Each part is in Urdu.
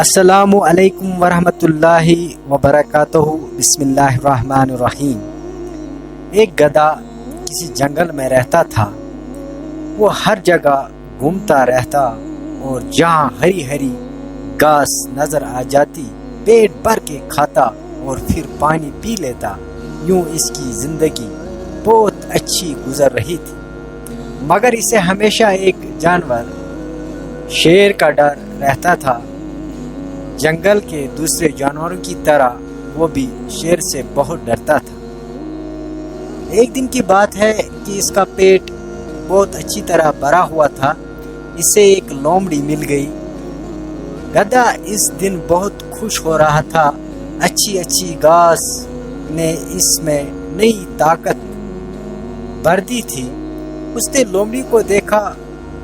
السلام علیکم ورحمۃ اللہ وبرکاتہ۔ بسم اللہ الرحمن الرحیم۔ ایک گدھا کسی جنگل میں رہتا تھا۔ وہ ہر جگہ گھومتا رہتا اور جہاں ہری ہری گھاس نظر آ جاتی پیٹ بھر کے کھاتا اور پھر پانی پی لیتا۔ یوں اس کی زندگی بہت اچھی گزر رہی تھی، مگر اسے ہمیشہ ایک جانور شیر کا ڈر رہتا تھا۔ جنگل کے دوسرے جانوروں کی طرح وہ بھی شیر سے بہت ڈرتا تھا۔ ایک دن کی بات ہے کہ اس کا پیٹ بہت اچھی طرح بھرا ہوا تھا۔ اسے ایک لومڑی مل گئی۔ گدھا اس دن بہت خوش ہو رہا تھا۔ اچھی گھاس نے اس میں نئی طاقت بھر دی تھی۔ اس نے لومڑی کو دیکھا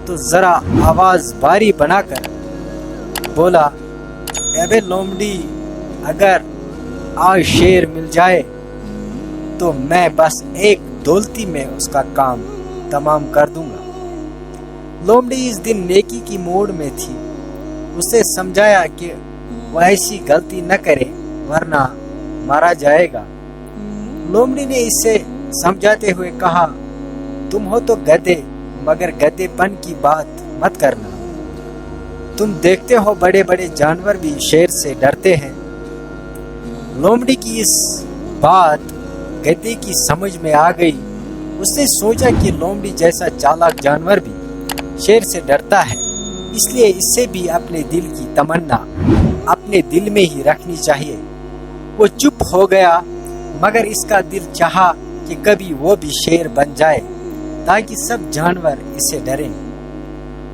تو ذرا آواز بھاری بنا کر بولا، اے لومڑی، اگر آج شیر مل جائے تو میں بس ایک دولتی میں اس کا کام تمام کر دوں گا۔ لومڑی اس دن نیکی کی موڈ میں تھی۔ اسے سمجھایا کہ وہ ایسی غلطی نہ کرے ورنہ مارا جائے گا۔ لومڑی نے اسے سمجھاتے ہوئے کہا، تم ہو تو گدھے، مگر گدھے پن کی بات مت کرنا۔ تم دیکھتے ہو بڑے بڑے جانور بھی شیر سے ڈرتے ہیں۔ لومڑی کی اس بات گدھے کی سمجھ میں آ گئی۔ اس نے سوچا کہ لومڑی جیسا چالاک جانور بھی شیر سے ڈرتا ہے، اس لیے اسے بھی اپنے دل کی تمنا اپنے دل میں ہی رکھنی چاہیے۔ وہ چپ ہو گیا، مگر اس کا دل چاہا کہ کبھی وہ بھی شیر بن جائے تاکہ سب جانور اسے ڈریں۔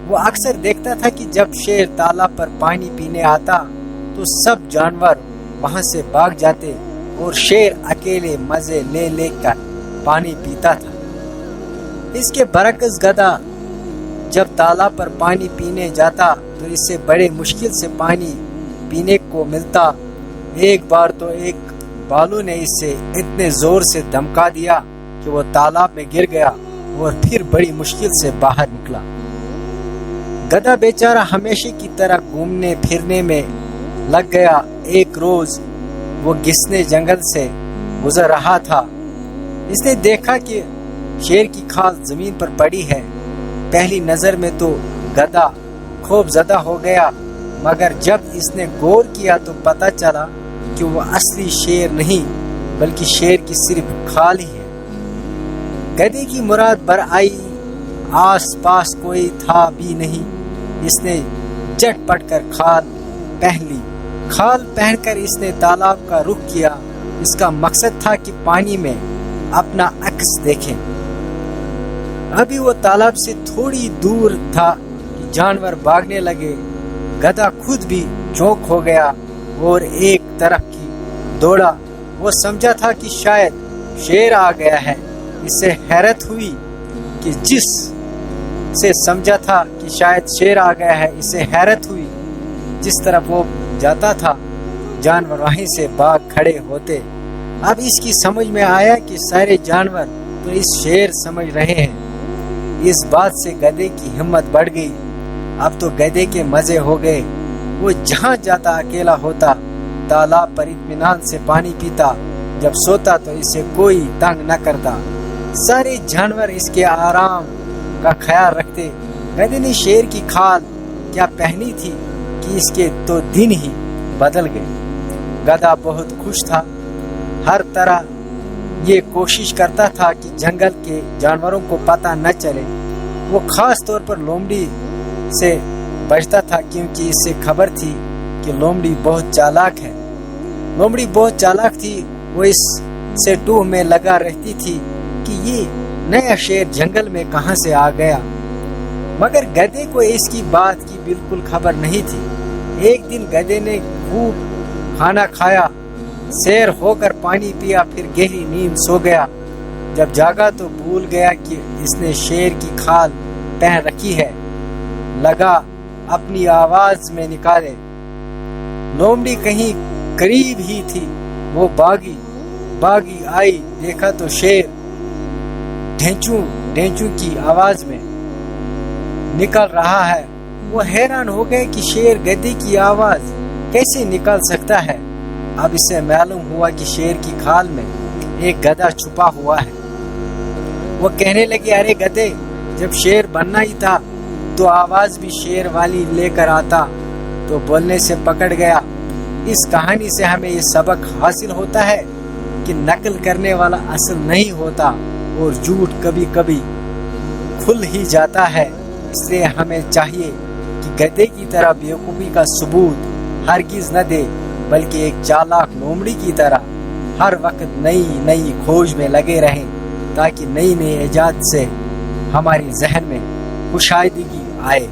وہ اکثر دیکھتا تھا کہ جب شیر تالاب پر پانی پینے آتا تو سب جانور وہاں سے بھاگ جاتے اور شیر اکیلے مزے لے لے کر پانی پیتا تھا۔ اس کے برعکس گدھا جب تالاب پر پانی پینے جاتا تو اس سے بڑے مشکل سے پانی پینے کو ملتا۔ ایک بار تو ایک بالو نے اسے اتنے زور سے دھمکا دیا کہ وہ تالاب میں گر گیا اور پھر بڑی مشکل سے باہر نکلا۔ گدھا بیچارہ ہمیشہ کی طرح گھومنے پھرنے میں لگ گیا۔ ایک روز وہ گھسنے جنگل سے گزر رہا تھا۔ اس نے دیکھا کہ شیر کی کھال زمین پر پڑی ہے۔ پہلی نظر میں تو گدھا خوف زدہ ہو گیا، مگر جب اس نے غور کیا تو پتہ چلا کہ وہ اصلی شیر نہیں بلکہ شیر کی صرف کھال ہی ہے۔ گدھے کی مراد بر آئی، آس پاس کوئی تھا بھی نہیں۔ اس نے جٹ پٹ کر کھال پہن لی۔ کھال پہن کر اس نے تالاب کا رخ کیا۔ اس کا مقصد تھا کہ پانی میں اپنا عکس دیکھیں۔ ابھی وہ تالاب سے تھوڑی دور تھا کہ جانور بھاگنے لگے۔ گدھا خود بھی چونک ہو گیا اور ایک طرف کی دوڑا۔ وہ سمجھا تھا کہ شاید شیر آ گیا ہے۔ اسے حیرت ہوئی کہ جس طرف وہ جاتا تھا جانور وہیں سے بھاگ کھڑے ہوتے۔ اب اس کی سمجھ میں آیا کہ سارے جانور تو اس شیر سمجھ رہے ہیں۔ اس بات سے گدھے کی ہمت بڑھ گئی۔ اب تو گدھے کے مزے ہو گئے۔ وہ جہاں جاتا اکیلا ہوتا، تالاب پر اطمینان سے پانی پیتا۔ جب سوتا تو اسے کوئی تنگ نہ کرتا۔ سارے جانور اس کے آرام کا خیال رکھتے۔ گدھے نے شیر کی کھال کیا پہنی تھی کہ اس کے تو دن ہی بدل گئے۔ گدھا بہت خوش تھا۔ ہر طرح یہ کوشش کرتا تھا کہ جنگل کے جانوروں کو پتہ نہ چلے۔ وہ خاص طور پر لومڑی سے بچتا تھا، کیونکہ اس سے خبر تھی کہ لومڑی بہت چالاک ہے۔ لومڑی بہت چالاک تھی۔ وہ اس سے ٹوہ میں لگا رہتی تھی کہ یہ نیا شیر جنگل میں کہاں سے آ گیا، مگر گدھے کو اس کی بات کی بالکل خبر نہیں تھی۔ ایک دن گدھے نے خوب کھانا کھایا، سیر ہو کر پانی پیا، پھر گہری نیند سو گیا۔ جب جاگا تو بھول گیا کہ اس نے شیر کی کھال پہن رکھی ہے۔ لگا اپنی آواز میں نکالے۔ لومڑی کہیں قریب ہی تھی۔ وہ باغی آئی، دیکھا تو شیر ڈھینچوں کی آواز میں نکل رہا ہے۔ وہ حیران ہو گئے کہ شیر گدھے کی آواز کیسے نکل سکتا ہے؟ اب اسے معلوم ہوا کہ شیر کی کھال میں ایک گدھا چھپا ہوا ہے۔ وہ کہنے لگی، ارے گدھے، جب شیر بننا ہی تھا تو آواز بھی شیر والی لے کر آتا تو بولنے سے پکڑ گیا۔ اس کہانی سے ہمیں یہ سبق حاصل ہوتا ہے کہ نقل کرنے والا اصل نہیں ہوتا اور جھوٹ کبھی کبھی کھل ہی جاتا ہے۔ اس لیے ہمیں چاہیے کہ گدھے کی طرح بیوقوفی کا ثبوت ہرگز نہ دے، بلکہ ایک چالاک لومڑی کی طرح ہر وقت نئی نئی کھوج میں لگے رہیں، تاکہ نئی نئی ایجاد سے ہمارے ذہن میں کشادگی آئے۔